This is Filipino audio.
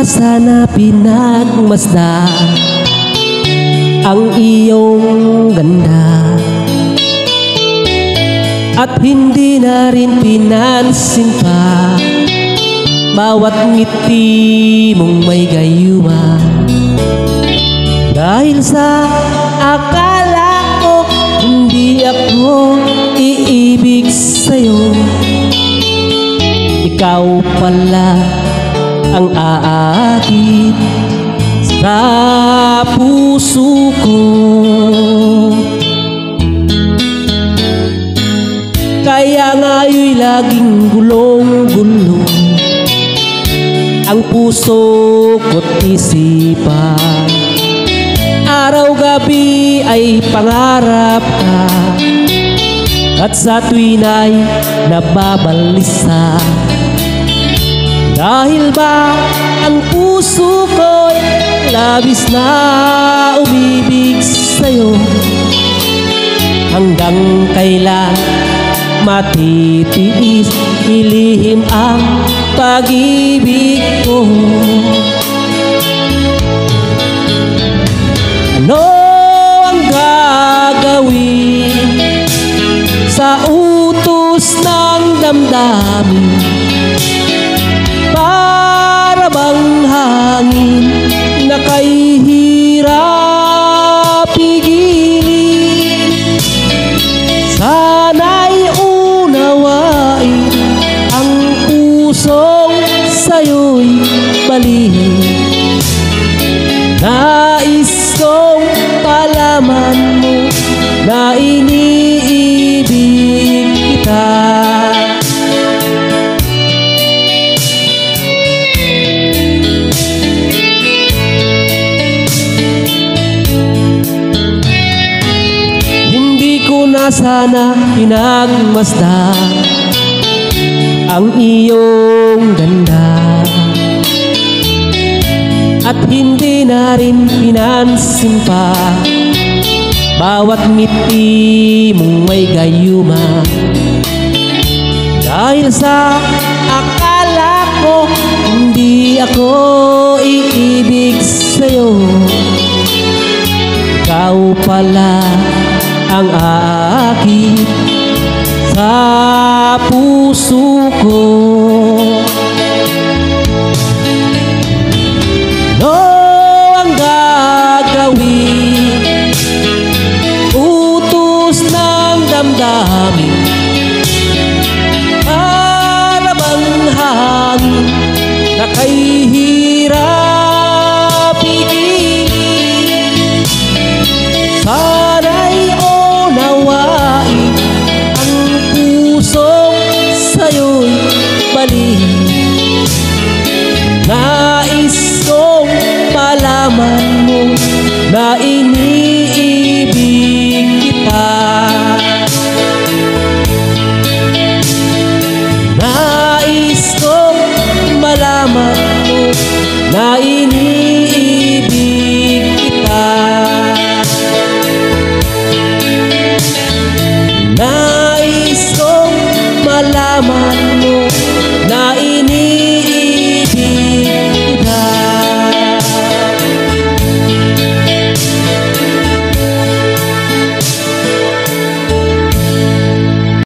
na sana pinagmasda ang iyong ganda, at hindi na rin pinansin pa bawat ngiti mong may gayuma. Dahil sa akala ko hindi ako iibig sa'yo, ikaw pala ang aakit sa puso ko. Kaya nga'y laging gulong-gulo ang puso ko't isipan. Araw-gabi ay pangarap ka, at sa tuwin ay nababalisa. Dahil ba ang puso ko'y labis na umibig sa'yo, hanggang kailan matitiis ilihim ang pag-ibig ko? Ano ang gagawin sa utos ng damdamin? Para bang hangin na kay hirap pigilin? Sana'y unawain ang pusong sa'yo'y balhin. Nais kong palaman mo na iniibig kita. Hindi ko na sana pinagmasda ang iyong ganda, at hindi na rin pinansin pa bawat ngiti mong may gayuma. Dahil sa akala ko hindi ako iibig sa'yo, ikaw pala ang aakit sa puso ko. Ano ang gagawin? Utos ng damdamin, para bang hangin na kay hirap pigilin? Sana'y unawain ang pusong sa'yo'y balhin. Nais kong malaman mo na iniibig kita. Nais kong malaman mo na iniibig